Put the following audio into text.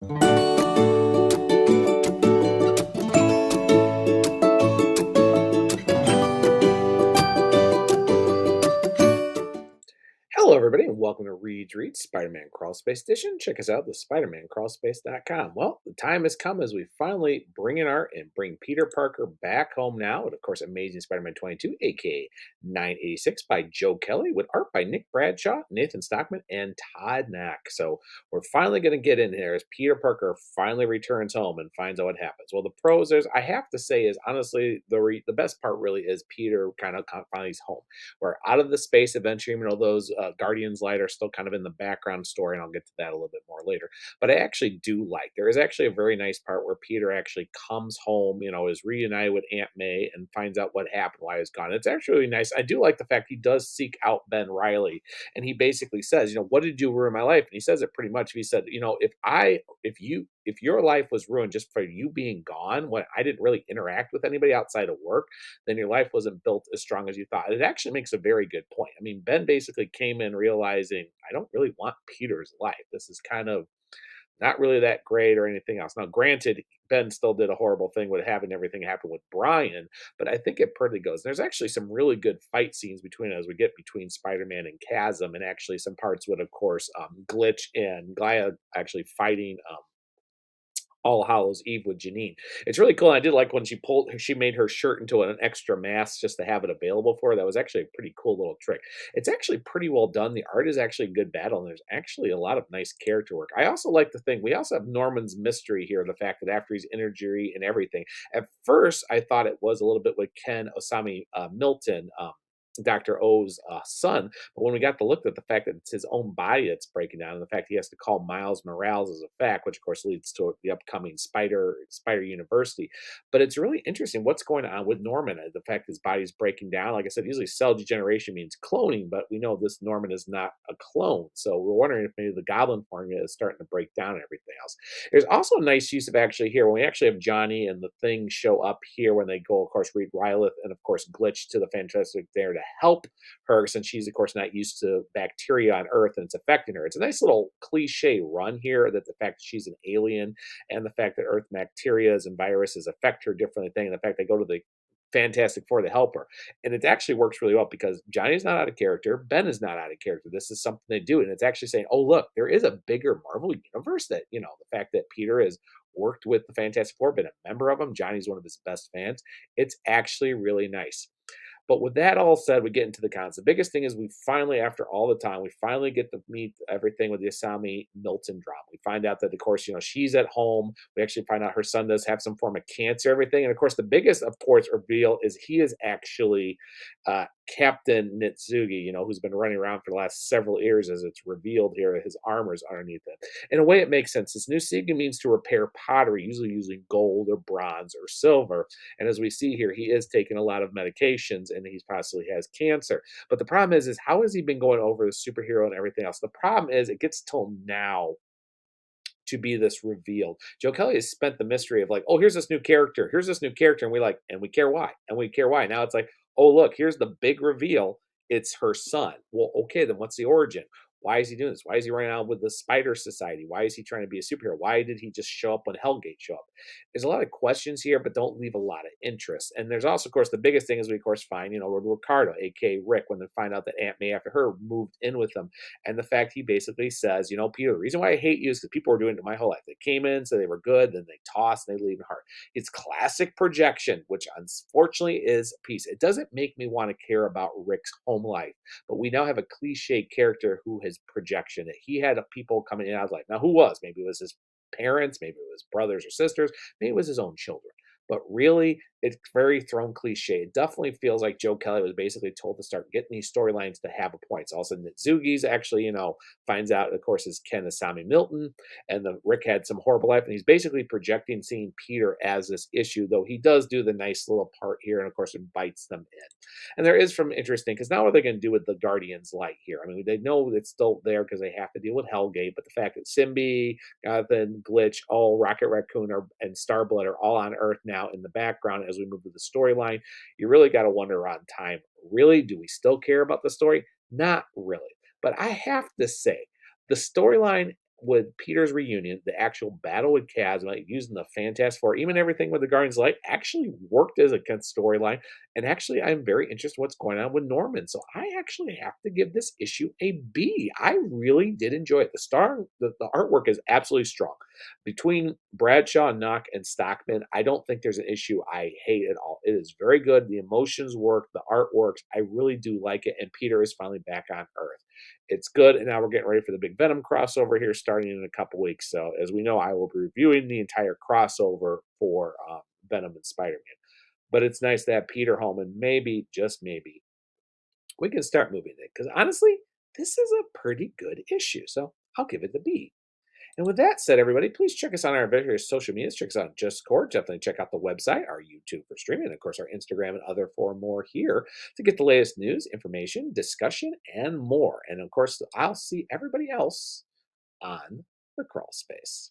Hello, everybody, and welcome to Read Spider-Man Crawl Space Edition. Check us out, the SpidermanCrawlspace.com. Well, the time has come as we finally bring in art and bring Peter Parker back home now. And of course, Amazing Spider-Man 22, aka 986, by Joe Kelly, with art by Nick Bradshaw, Nathan Stockman, and Todd Knack. So we're finally going to get in here as Peter Parker finally returns home and finds out what happens. Well, the pros, I have to say, is honestly the best part really is Peter kind of finally is home. We're out of the space adventure, even though those Guardians light are still kind of in the background story, and I'll get to that a little bit more later. But I actually do like there is actually a very nice part where Peter actually comes home, is reunited with Aunt May and finds out what happened, why he's gone. It's actually really nice. I do like the fact he does seek out Ben Riley, and he basically says, what did you ruin my life? And he says it pretty much. He said, if your life was ruined just for you being gone, when I didn't really interact with anybody outside of work, then your life wasn't built as strong as you thought. It actually makes a very good point. I mean, Ben basically came in realizing, I don't really want Peter's life. This is kind of not really that great or anything else. Now, granted, Ben still did a horrible thing with having everything happen with Brian, but I think it pretty goes. There's actually some really good fight scenes as we get between Spider-Man and Chasm, and actually some parts with, of course, Glitch and Gaia actually fighting All Hallows Eve with Janine. It's really cool. I did like when she made her shirt into an extra mask just to have it available for her. That was actually a pretty cool little trick. It's actually pretty well done. The art is actually a good battle, and there's actually a lot of nice character work. I also like the thing, we also have Norman's mystery here, the fact that after he's injury and everything, at first I thought it was a little bit with Ken Osami Milton, Dr. O's son. But when we got to look at the fact that it's his own body that's breaking down, and the fact he has to call Miles Morales as a fact, which of course leads to the upcoming Spider University. But it's really interesting what's going on with Norman. The fact his body's breaking down. Like I said, usually cell degeneration means cloning, but we know this Norman is not a clone. So we're wondering if maybe the Goblin formula is starting to break down and everything else. There's also a nice use of actually here when we actually have Johnny and the Thing show up here when they go, of course, Reed Rylith and of course Glitch to the Fantastic there to help her, since she's of course not used to bacteria on Earth and it's affecting her. It's a nice little cliche run here that the fact that she's an alien and the fact that Earth bacteria and viruses affect her differently thing, and the fact they go to the Fantastic Four to help her. And it actually works really well because Johnny's not out of character. Ben is not out of character. This is something they do. And it's actually saying, oh, look, there is a bigger Marvel universe that, the fact that Peter has worked with the Fantastic Four, been a member of them. Johnny's one of his best fans. It's actually really nice. But with that all said, we get into the cons. The biggest thing is we finally, after all the time, we finally get to meet everything with the Asami Milton drama. We find out that, of course, she's at home. We actually find out her son does have some form of cancer, everything. And of course, the biggest, of course, reveal is he is actually Captain Nitsugi, who's been running around for the last several years, as it's revealed here. His armor's underneath it. In a way, it makes sense. This Nitsugi means to repair pottery, usually using gold or bronze or silver. And as we see here, he is taking a lot of medications and he possibly has cancer. But the problem is how has he been going over the superhero and everything else? The problem is it gets till now to be this revealed. Joe Kelly has spent the mystery of like, oh, here's this new character. Here's this new character. And we care why. And we care why. Now it's like, oh, look, here's the big reveal. It's her son. Well, okay, then what's the origin? Why is he doing this? Why is he running out with the Spider Society? Why is he trying to be a superhero? Why did he just show up when Hellgate showed up? There's a lot of questions here, but don't leave a lot of interest. And there's also, of course, the biggest thing is we, of course, find, Ricardo, aka Rick, when they find out that Aunt May, after her, moved in with them. And the fact he basically says, Peter, the reason why I hate you is because people were doing it my whole life. They came in, so they were good, then they tossed, and they leave in heart. It's classic projection, which unfortunately is a piece. It doesn't make me want to care about Rick's home life, but we now have a cliche character who has projection. He had people coming in. I was like, now who was? Maybe it was his parents, maybe it was brothers or sisters, maybe it was his own children. But really, it's very thrown cliche. It definitely feels like Joe Kelly was basically told to start getting these storylines to have a point. So all of a sudden, Nitsugi's actually, finds out, of course, is Ken Asami Milton, and the Rick had some horrible life, and he's basically projecting seeing Peter as this issue, though he does do the nice little part here, and of course, invites them in. And there is some interesting, because now what are they going to do with the Guardians light here? I mean, they know it's still there because they have to deal with Hellgate, but the fact that Symbi, Jonathan, Glitch, all Rocket Raccoon, and Starblood are all on Earth now in the background as we move to the storyline, you really got to wonder on time. Really, do we still care about the story? Not really. But I have to say, the storyline with Peter's reunion, the actual battle with Chasm, like using the Fantastic Four, even everything with the Guardians of Light actually worked as a kind of storyline. And actually, I'm very interested in what's going on with Norman. So I actually have to give this issue a B. I really did enjoy it. The artwork is absolutely strong. Between Bradshaw, Knock, and Stockman, I don't think there's an issue I hate at all. It is very good. The emotions work, the art works. I really do like it. And Peter is finally back on Earth. It's good. And now we're getting ready for the big Venom crossover here starting in a couple weeks. So, as we know, I will be reviewing the entire crossover for Venom and Spider Man. But it's nice to have Peter home, and maybe, just maybe, we can start moving it. Because honestly, this is a pretty good issue. So, I'll give it the B. And with that said, everybody, please check us on our various social medias. Check us out on Discord. Definitely check out the website, our YouTube for streaming, and of course, our Instagram and other for more here to get the latest news, information, discussion, and more. And of course, I'll see everybody else on the crawl space.